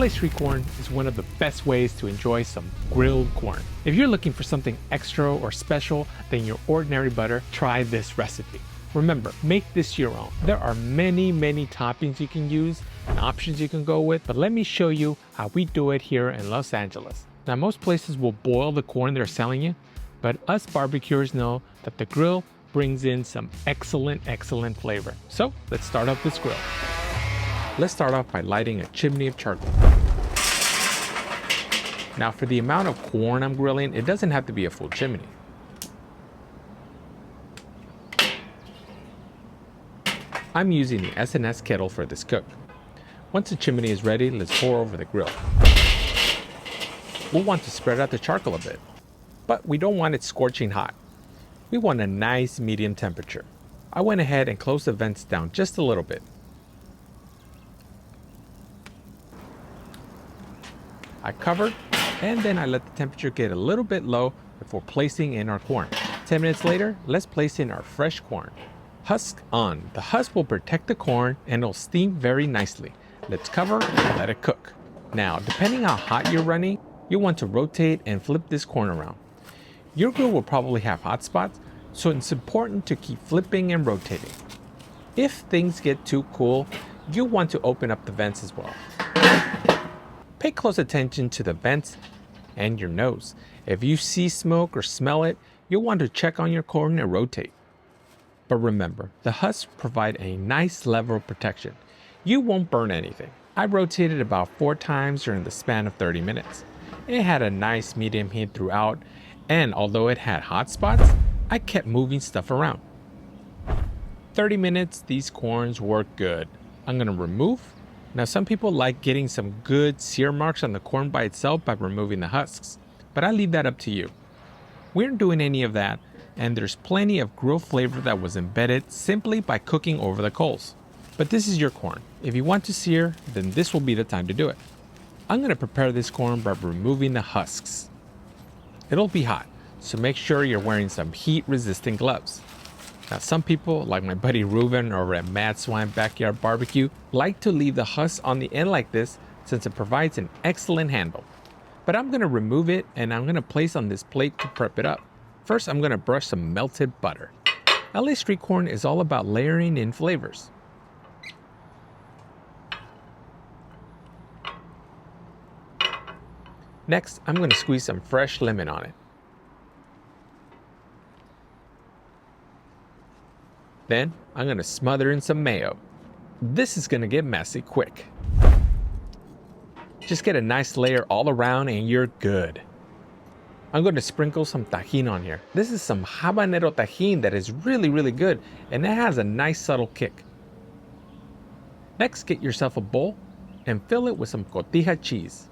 LA street corn is one of the best ways to enjoy some grilled corn. If you're looking for something extra or special than your ordinary butter, try this recipe. Remember, make this your own. There are many toppings you can use and options you can go with, but let me show you how we do it here in Los Angeles. Now, most places will boil the corn they're selling you, but us barbecuers know that the grill brings in some excellent flavor. So let's start up this grill. Let's start off by lighting a chimney of charcoal. Now, for the amount of corn I'm grilling, it doesn't have to be a full chimney. I'm using the S&S kettle for this cook. Once the chimney is ready, let's pour over the grill. We'll want to spread out the charcoal a bit, but we don't want it scorching hot. We want a nice medium temperature. I went ahead and closed the vents down just a little bit. I covered, and then I let the temperature get a little bit low before placing in our corn. 10 minutes later, let's place in our fresh corn. Husk on. The husk will protect the corn and it'll steam very nicely. Let's cover and let it cook. Now, depending how hot you're running, you'll want to rotate and flip this corn around. Your grill will probably have hot spots, so it's important to keep flipping and rotating. If things get too cool, you'll want to open up the vents as well. Pay close attention to the vents and your nose. If you see smoke or smell it, you'll want to check on your corn and rotate. But remember, the husks provide a nice level of protection. You won't burn anything. I rotated about 4 times during the span of 30 minutes. It had a nice medium heat throughout, and although it had hot spots, I kept moving stuff around. 30 minutes, these corns work good. I'm gonna remove. Now, some people like getting some good sear marks on the corn by itself by removing the husks, but I leave that up to you. We aren't doing any of that, and there's plenty of grill flavor that was embedded simply by cooking over the coals. But this is your corn. If you want to sear, then this will be the time to do it. I'm gonna prepare this corn by removing the husks. It'll be hot, so make sure you're wearing some heat-resistant gloves. Now, some people, like my buddy Ruben over at Mad Swine Backyard Barbecue, like to leave the husk on the end like this since it provides an excellent handle. But I'm gonna remove it and I'm gonna place on this plate to prep it up. First, I'm gonna brush some melted butter. LA street corn is all about layering in flavors. Next, I'm gonna squeeze some fresh lemon on it. Then, I'm gonna smother in some mayo. This is gonna get messy quick. Just get a nice layer all around and you're good. I'm going to sprinkle some tajin on here. This is some habanero tajin that is really good, and it has a nice subtle kick. Next, get yourself a bowl and fill it with some cotija cheese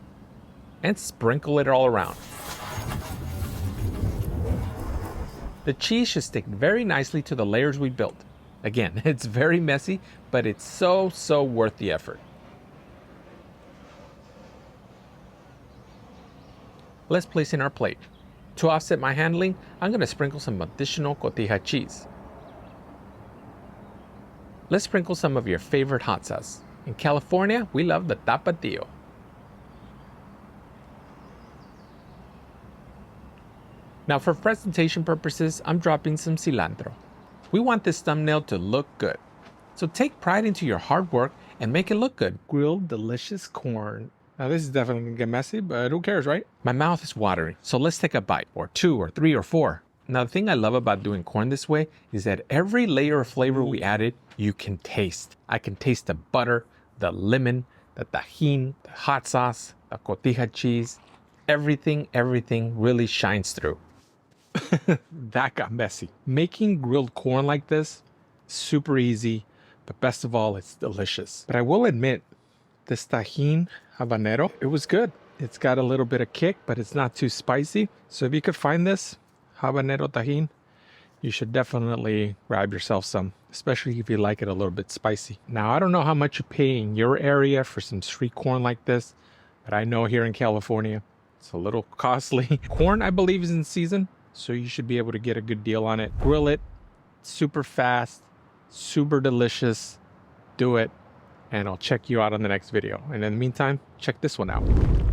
and sprinkle it all around. The cheese should stick very nicely to the layers we built. Again, it's very messy, but it's so worth the effort. Let's place in our plate. To offset my handling, I'm going to sprinkle some additional cotija cheese. Let's sprinkle some of your favorite hot sauce. In California, we love the tapatio. Now, for presentation purposes, I'm dropping some cilantro. We want this thumbnail to look good. So take pride into your hard work and make it look good. Grilled delicious corn. Now, this is definitely gonna get messy, but who cares, right? My mouth is watering, so let's take a bite, or 2, or 3, or 4. Now, the thing I love about doing corn this way is that every layer of flavor we added, you can taste. I can taste the butter, the lemon, the tajin, the hot sauce, the cotija cheese. Everything really shines through. That got messy. Making grilled corn like this, super easy, but best of all, it's delicious. But I will admit, this tajin habanero, it was good. It's got a little bit of kick, but it's not too spicy. So if you could find this habanero tajin, you should definitely grab yourself some, especially if you like it a little bit spicy. Now, I don't know how much you pay in your area for some street corn like this, but I know here in California, it's a little costly. Corn, I believe, is in season, so you should be able to get a good deal on it. Grill it, super fast, super delicious. Do it. and I'll check you out on the next video. And in the meantime, check this one out.